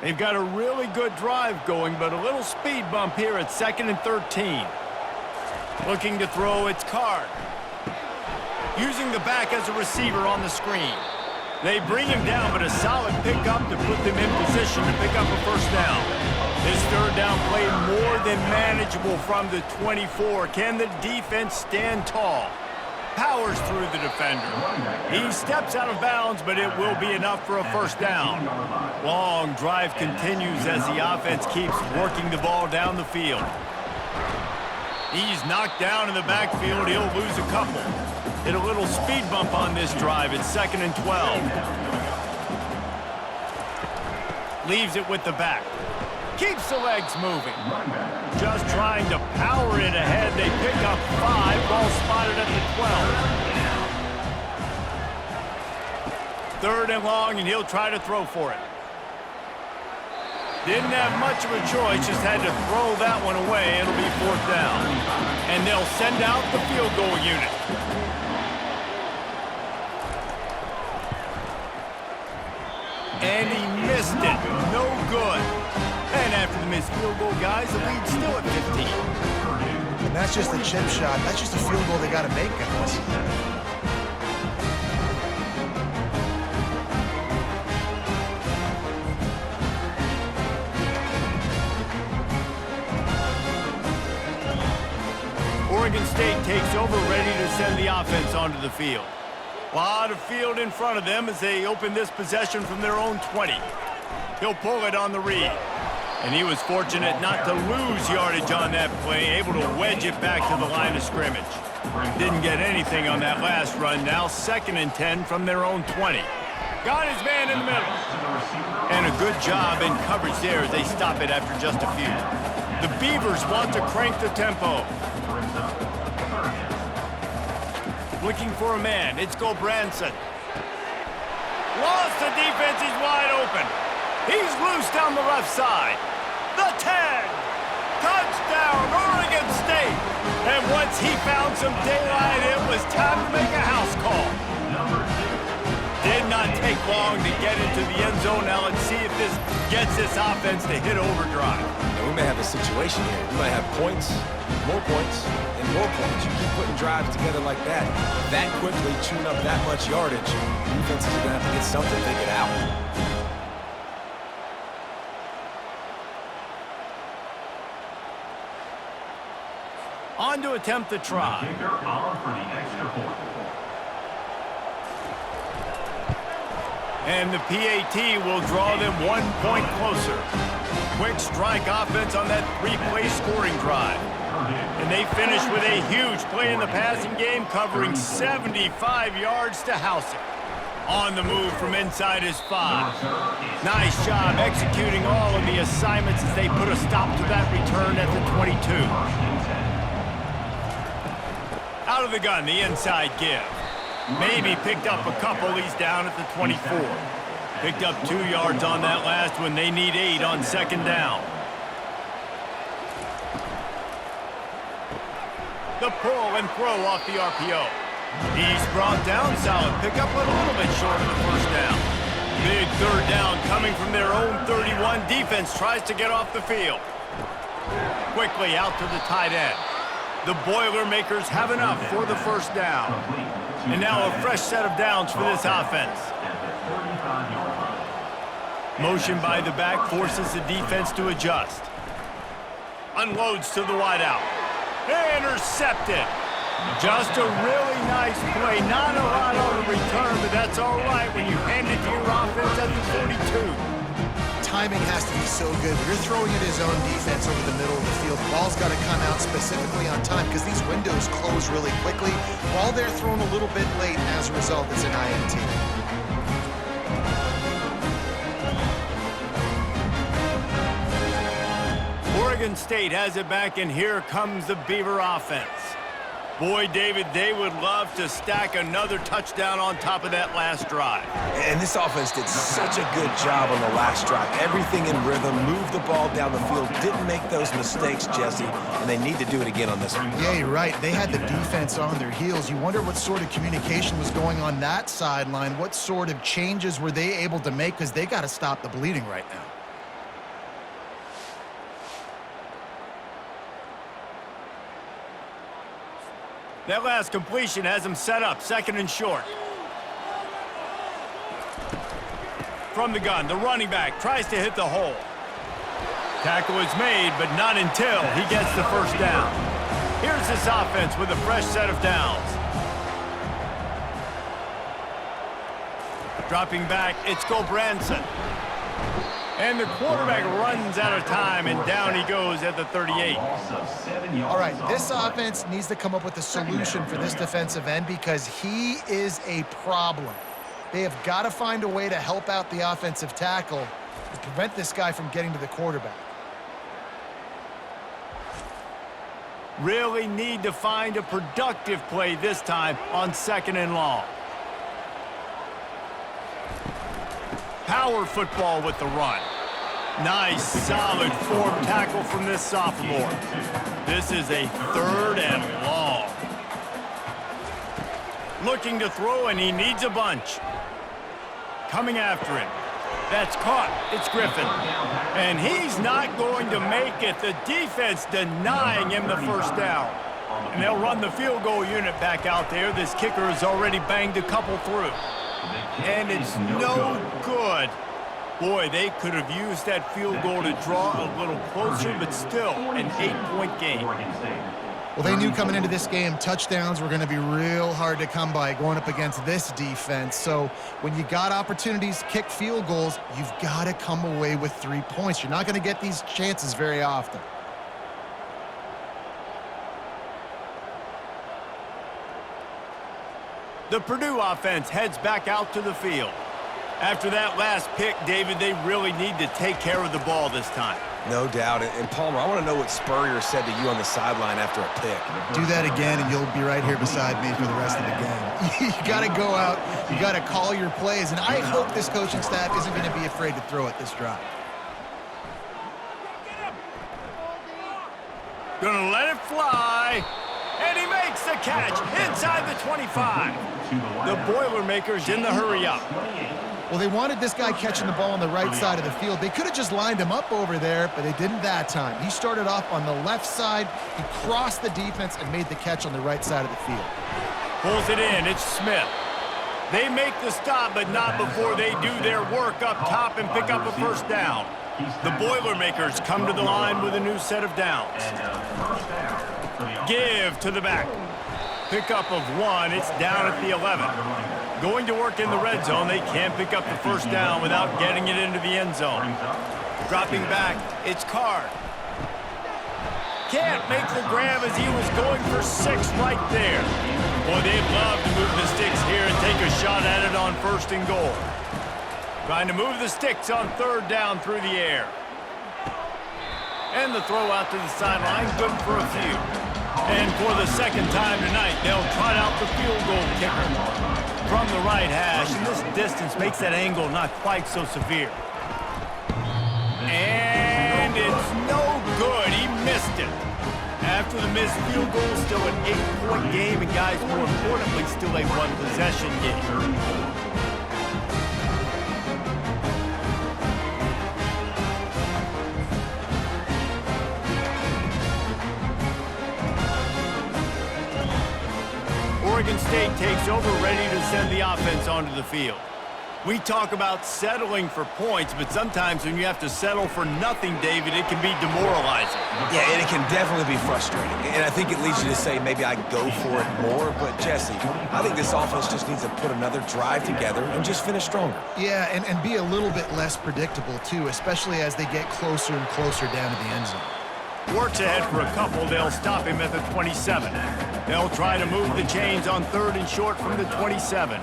They've got a really good drive going, but a little speed bump here at 2nd and 13. Looking to throw, it's Card. Using the back as a receiver on the screen. They bring him down, but a solid pickup to put them in position to pick up a first down. This 3rd down play more than manageable from the 24. Can the defense stand tall? Powers through the defender. He steps out of bounds, but it will be enough for a first down. Long drive continues as the offense keeps working the ball down the field. He's knocked down in the backfield. He'll lose a couple. Hit a little speed bump on this drive. It's 2nd and 12. Leaves it with the back. Keeps the legs moving. Just trying to power it ahead. They pick up 5. Ball spotted at the 12. 3rd and long, and he'll try to throw for it. Didn't have much of a choice. Just had to throw that one away. It'll be 4th down. And they'll send out the field goal unit. And he missed it. No good. And after the missed field goal, guys, the lead's still at 15. And that's just a chip shot. That's just a field goal they got to make, guys. Oregon State takes over, ready to send the offense onto the field. A lot of field in front of them as they open this possession from their own 20. He'll pull it on the read. And he was fortunate not to lose yardage on that play, able to wedge it back to the line of scrimmage. Didn't get anything on that last run. Now 2nd and 10 from their own 20. Got his man in the middle. And a good job in coverage there as they stop it after just a few. The Beavers want to crank the tempo. Looking for a man. It's Branson. Lost the defense. He's wide open. He's loose down the left side. The 10. Touchdown, Oregon State. And once he found some daylight, it was time to make a house call. Did not take long to get into the end zone. Now let's see if this gets this offense to hit overdrive. Now, we may have a situation here. We might have points, more points, and more points. You keep putting drives together like that quickly, chewing up that much yardage, defenses are going to have to get something figured out. On to attempt the try. And the PAT will draw them 1 point closer. Quick strike offense on that 3-play scoring drive. And they finish with a huge play in the passing game, covering 75 yards to house it. On the move from inside his 5. Nice job executing all of the assignments as they put a stop to that return at the 22. Out of the gun, the inside give. Maybe picked up a couple. He's down at the 24. Picked up 2 yards on that last one. They need 8 on 2nd down. The pull and throw off the RPO. He's brought down solid. Pick up a little bit short of the 1st down. Big 3rd down coming from their own 31. Defense tries to get off the field. Quickly out to the tight end. The Boilermakers have enough for the 1st down. And now a fresh set of downs for this offense. Motion by the back forces the defense to adjust. Unloads to the wideout. Intercepted. Just a really nice play. Not a lot on the return, but that's all right when you hand it to your offense at the 42. Timing has to be so good. When you're throwing at his own defense over the middle of the field, the ball's got to come out specifically on time because these windows close really quickly. While they're thrown a little bit late, and as a result, it's an INT. Oregon State has it back, and here comes the Beaver offense. Boy, David, they would love to stack another touchdown on top of that last drive. And this offense did such a good job on the last drive. Everything in rhythm, moved the ball down the field, didn't make those mistakes, Jesse, and they need to do it again on this one. Yeah, you're right. They had the defense on their heels. You wonder what sort of communication was going on that sideline. What sort of changes were they able to make because they got to stop the bleeding right now. That last completion has him set up, 2nd and short. From the gun, the running back tries to hit the hole. Tackle is made, but not until he gets the 1st down. Here's this offense with a fresh set of downs. Dropping back, it's Branson. And the quarterback runs out of time, and down he goes at the 38. All right, this offense needs to come up with a solution for this defensive end because he is a problem. They have got to find a way to help out the offensive tackle to prevent this guy from getting to the quarterback. Really need to find a productive play this time on 2nd and long. Power football with the run. Nice, solid form tackle from this sophomore. This is a 3rd and long. Looking to throw, and he needs a bunch. Coming after him. That's caught. It's Griffin. And he's not going to make it. The defense denying him the 1st down. And they'll run the field goal unit back out there. This kicker has already banged a couple through. And it's no good. Boy, they could have used that field goal to draw a little closer, but still an 8-point game. Well, they knew coming into this game, touchdowns were going to be real hard to come by going up against this defense. So when you got opportunities to kick field goals, you've got to come away with 3 points. You're not going to get these chances very often. The Purdue offense heads back out to the field. After that last pick, David, they really need to take care of the ball this time. No doubt. And Palmer, I want to know what Spurrier said to you on the sideline after a pick. Do that again, and you'll be right here beside me for the rest of the game. You got to go out. You got to call your plays, and I hope this coaching staff isn't going to be afraid to throw it this drive. Gonna let it fly, and he makes the catch inside the 25. The Boilermakers in the hurry up. Well, they wanted this guy catching the ball on the right side of the field. They could have just lined him up over there, but they didn't that time. He started off on the left side. He crossed the defense and made the catch on the right side of the field. Pulls it in. It's Smith. They make the stop, but not before they do their work up top and pick up a first down. The Boilermakers come to the line with a new set of downs. Give to the back. Pickup of 1. It's down at the 11. Going to work in the red zone. They can't pick up the first down without getting it into the end zone. Dropping back. It's Card. Can't make the grab as he was going for 6 right there. Boy, they'd love to move the sticks here and take a shot at it on 1st and goal. Trying to move the sticks on 3rd down through the air. And the throw out to the sideline, good for a few. And for the 2nd time tonight, they'll trot out the field goal kicker from the right hash. And this distance makes that angle not quite so severe. And it's no good. He missed it. After the missed field goal, still an 8-point game. And guys, more importantly, still a 1-possession game. Oregon State takes over, ready to send the offense onto the field. We talk about settling for points, but sometimes when you have to settle for nothing, David, it can be demoralizing. Yeah, and it can definitely be frustrating. And I think it leads you to say maybe I go for it more. But, Jesse, I think this offense just needs to put another drive together and just finish stronger. Yeah, and be a little bit less predictable, too, especially as they get closer and closer down to the end zone. Works ahead for a couple. They'll stop him at the 27. They'll try to move the chains on 3rd and short from the 27.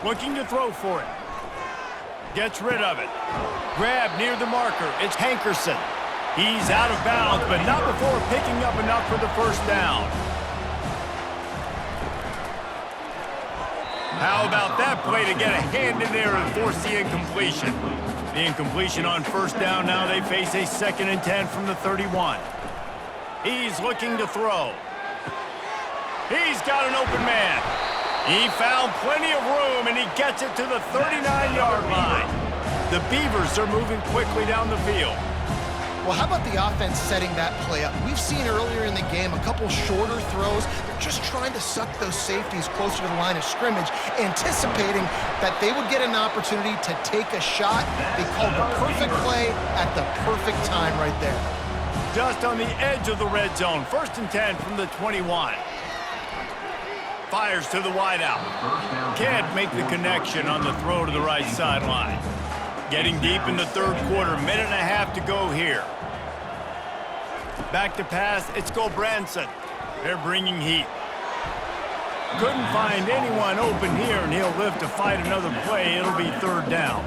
Looking to throw for it. Gets rid of it. Grab near the marker. It's Hankerson. He's out of bounds, but not before picking up enough for the first down. How about that play to get a hand in there and force the incompletion? The incompletion on 1st down. Now they face a 2nd and 10 from the 31. He's looking to throw. He's got an open man. He found plenty of room, and he gets it to the 39-yard line. The Beavers are moving quickly down the field. Well, how about the offense setting that play up? We've seen earlier in the game a couple shorter throws. They're just trying to suck those safeties closer to the line of scrimmage, anticipating that they would get an opportunity to take a shot. They called the perfect play at the perfect time right there. Just on the edge of the red zone. 1st and 10 from the 21. Fires to the wideout. Can't make the connection on the throw to the right sideline. Getting deep in the 3rd quarter. 1.5 minutes to go here. Back to pass. It's Gulbranson. They're bringing heat. Couldn't find anyone open here, and he'll live to fight another play. It'll be 3rd down.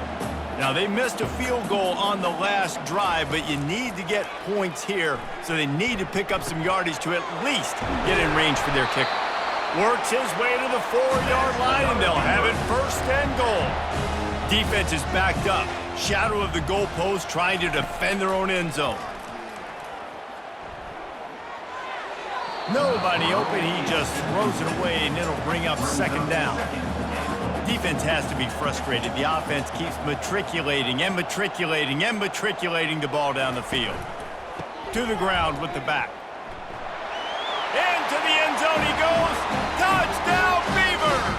Now, they missed a field goal on the last drive, but you need to get points here, so they need to pick up some yardage to at least get in range for their kicker. Works his way to the 4-yard line, and they'll have it 1st and goal. Defense is backed up. Shadow of the goalpost trying to defend their own end zone. Nobody open. He just throws it away, and it'll bring up 2nd down. Defense has to be frustrated. The offense keeps matriculating and matriculating and matriculating the ball down the field. To the ground with the back. to the end zone he goes. Touchdown, Beavers!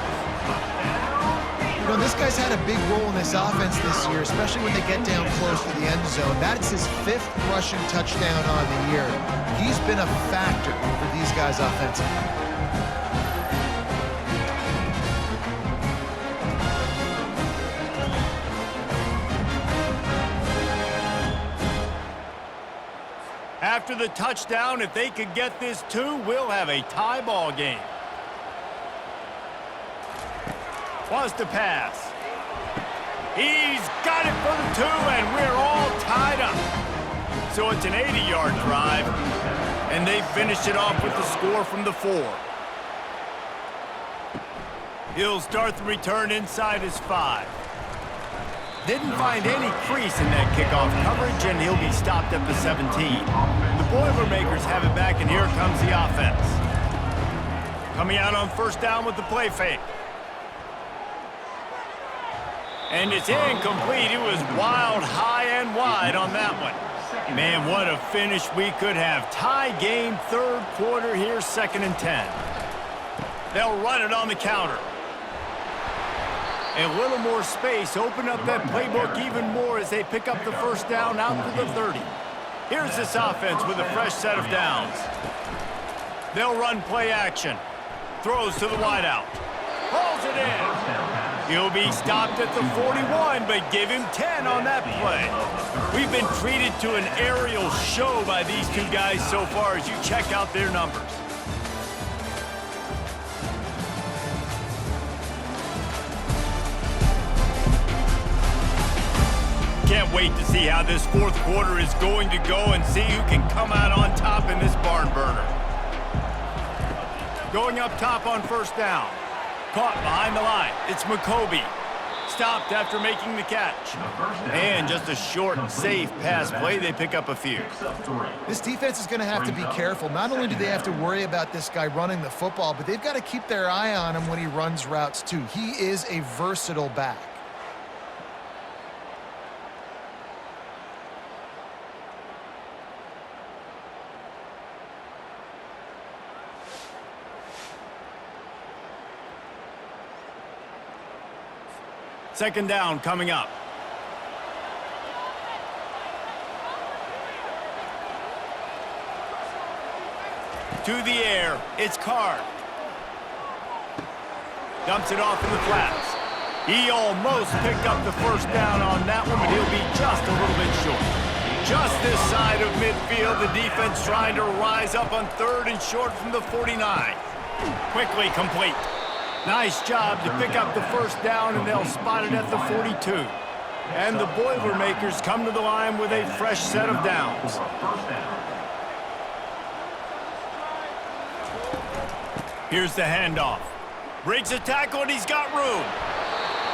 You know, this guy's had a big role in this offense this year, especially when they get down close to the end zone. That's his 5th rushing touchdown on the year. He's been a factor for these guys offensively. After the touchdown, if they could get this 2, we'll have a tie ball game. Wants to pass. He's got it for the 2, and we're all tied up. So it's an 80-yard drive, and they finished it off with the score from the 4. He'll start the return inside his 5. Didn't find any crease in that kickoff coverage, and he'll be stopped at the 17. The Boilermakers have it back, and here comes the offense. Coming out on first down with the play fake. And it's incomplete. It was wild, high and wide on that one. Man, what a finish we could have. Tie game, 3rd quarter here, 2nd and 10. They'll run it on the counter. A little more space, open up that playbook even more as they pick up the first down out to the 30. Here's this offense with a fresh set of downs. They'll run play action. Throws to the wideout. Hauls it in. He'll be stopped at the 41, but give him 10 on that play. We've been treated to an aerial show by these 2 guys so far as you check out their numbers. Can't wait to see how this 4th quarter is going to go and see who can come out on top in this barn burner. Going up top on first down. Caught behind the line. It's McCoby. Stopped after making the catch. And just a short, safe pass play. They pick up a few. This defense is going to have to be careful. Not only do they have to worry about this guy running the football, but they've got to keep their eye on him when he runs routes too. He is a versatile back. Second down coming up. To the air, it's Card. Dumps it off in the flats. He almost picked up the first down on that one, but he'll be just a little bit short. Just this side of midfield, the defense trying to rise up on 3rd and short from the 49. Quickly complete. Nice job to pick up the first down, and they'll spot it at the 42. And the Boilermakers come to the line with a fresh set of downs. Here's the handoff. Breaks a tackle, and he's got room.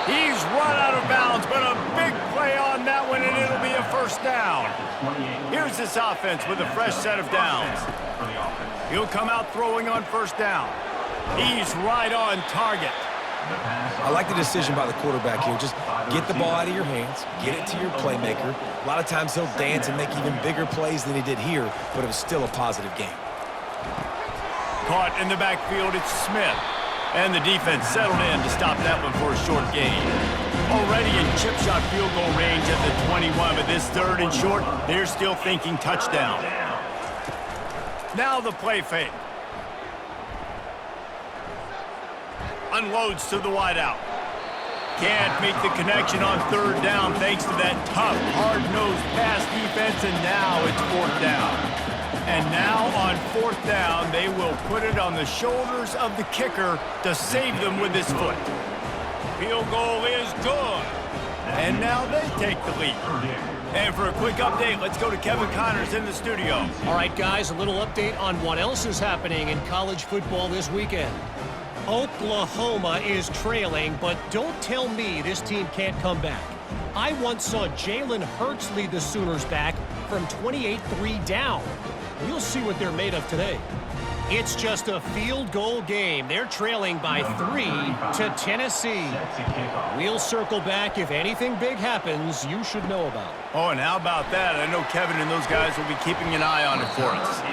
He's run out of bounds, but a big play on that one, and it'll be a first down. Here's this offense with a fresh set of downs. He'll come out throwing on first down. He's right on target. I like the decision by the quarterback here. Just get the ball out of your hands, get it to your playmaker. A lot of times he'll dance and make even bigger plays than he did here, but it was still a positive game. Caught in the backfield, it's Smith. And the defense settled in to stop that one for a short gain. Already in chip shot field goal range at the 21, but this 3rd and short, they're still thinking touchdown. Now the play fake. Unloads to the wideout. Can't make the connection on 3rd down thanks to that tough, hard-nosed pass defense, and now it's 4th down. And now on 4th down, they will put it on the shoulders of the kicker to save them with his foot. Field goal is good. And now they take the lead. And for a quick update, let's go to Kevin Connors in the studio. All right, guys, a little update on what else is happening in college football this weekend. Oklahoma is trailing, but don't tell me this team can't come back. I once saw Jalen Hurts lead the Sooners back from 28-3 down. We'll see what they're made of today. It's just a field goal game. They're trailing by 3 to Tennessee. We'll circle back. If anything big happens, you should know about it. Oh, and how about that? I know Kevin and those guys will be keeping an eye on it for us.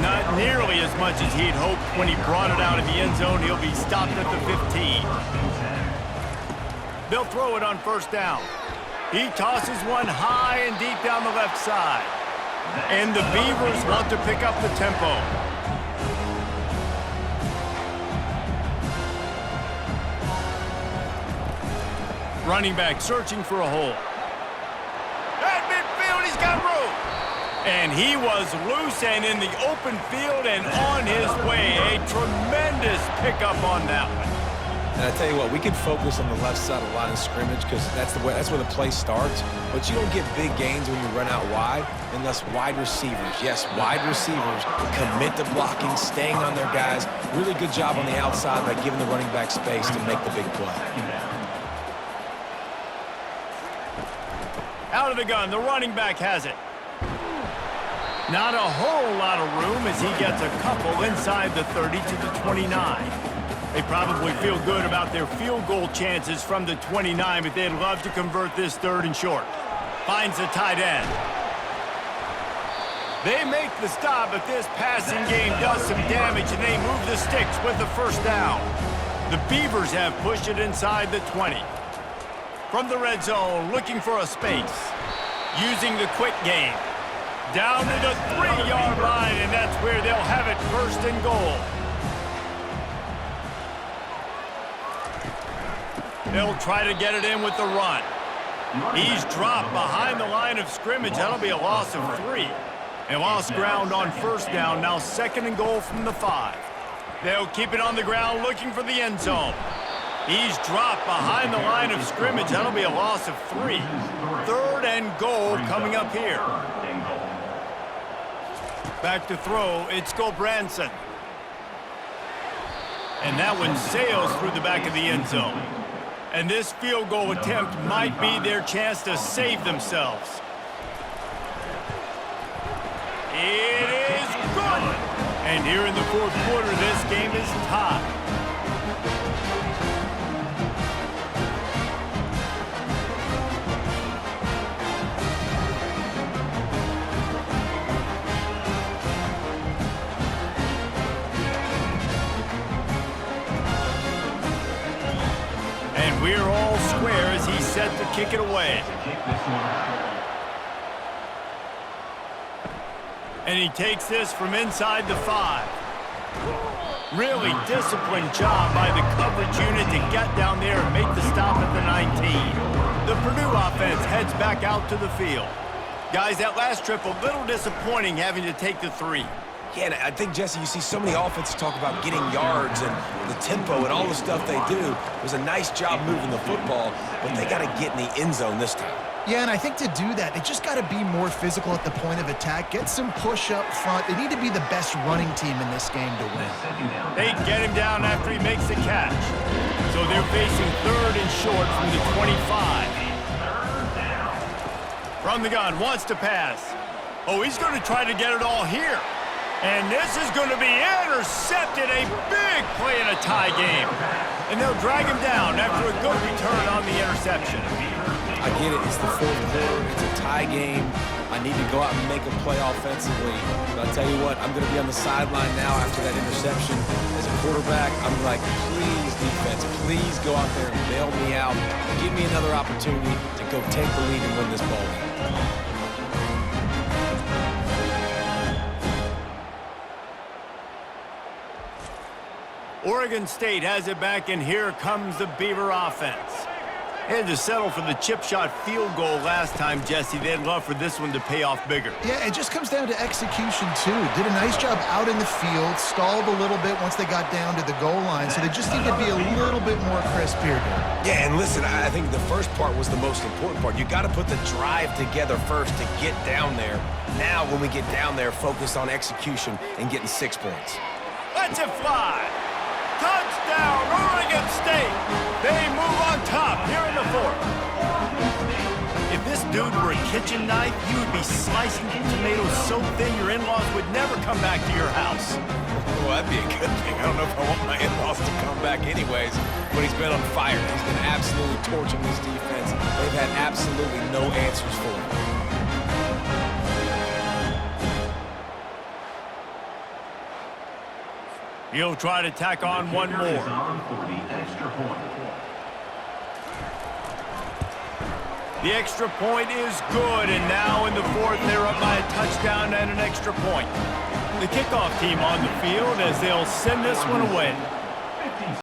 Not nearly as much as he'd hoped when he brought it out in the end zone. He'll be stopped at the 15. They'll throw it on first down. He tosses one high and deep down the left side. And the Beavers want to pick up the tempo. Running back searching for a hole. At midfield, he's got room. And he was loose and in the open field and on his way. A tremendous pickup on that one. And I tell you what, we can focus on the left side of the line of scrimmage because that's where the play starts. But you don't get big gains when you run out wide unless wide receivers, yes, wide receivers, commit to blocking, staying on their guys. Really good job on the outside by giving the running back space to make the big play. Out of the gun, the running back has it. Not a whole lot of room as he gets a couple inside the 30 to the 29. They probably feel good about their field goal chances from the 29, but they'd love to convert this 3rd and short. Finds the tight end. They make the stop, but this passing game does some damage, and they move the sticks with the first down. The Beavers have pushed it inside the 20. From the red zone, looking for a space. Using the quick game. Down to the 3-yard line, and that's where they'll have it 1st and goal. They'll try to get it in with the run. He's dropped behind the line of scrimmage. That'll be a loss of 3. They lost ground on first down. Now 2nd and goal from the 5. They'll keep it on the ground looking for the end zone. He's dropped behind the line of scrimmage. That'll be a loss of 3. 3rd and goal coming up here. Back to throw. It's Gulbranson. And that one sails through the back of the end zone. And this field goal attempt might be their chance to save themselves. It is good! And here in the 4th quarter, this game is tied. We're all square as he's set to kick it away. And he takes this from inside the 5. Really disciplined job by the coverage unit to get down there and make the stop at the 19. The Purdue offense heads back out to the field. Guys, that last trip a little disappointing having to take the 3. Yeah, and I think, Jesse, you see so many offenses talk about getting yards and the tempo and all the stuff they do. It was a nice job moving the football, but they got to get in the end zone this time. Yeah, and I think to do that, they just got to be more physical at the point of attack, get some push up front. They need to be the best running team in this game to win. They get him down after he makes the catch. So they're facing 3rd and short from the 25. From the gun, wants to pass. Oh, he's going to try to get it all here. And this is going to be intercepted. A big play in a tie game. And they'll drag him down after a good return on the interception. I get it. It's the 4th quarter. It's a tie game. I need to go out and make a play offensively. But I'll tell you what, I'm going to be on the sideline now after that interception. As a quarterback, I'm like, please, defense, please go out there and bail me out. Give me another opportunity to go take the lead and win this ball game. Oregon State has it back, and here comes the Beaver offense. They had to settle for the chip shot field goal last time, Jesse. They'd love for this one to pay off bigger. Yeah, it just comes down to execution, too. Did a nice job out in the field, stalled a little bit once they got down to the goal line, so they just need to be a little bit more crisp here, dude. Yeah, and listen, I think the first part was the most important part. You got to put the drive together first to get down there. Now, when we get down there, focus on execution and getting 6 points. Let's it fly. Touchdown, Oregon State. They move on top here in the 4th. If this dude were a kitchen knife, you would be slicing tomatoes so thin your in-laws would never come back to your house. Well, that'd be a good thing. I don't know if I want my in-laws to come back anyways, but he's been on fire. He's been absolutely torching this defense. They've had absolutely no answers for him. He'll try to tack on one more. The extra point is good, and now in the fourth, they're up by a touchdown and an extra point. The kickoff team on the field as they'll send this one away.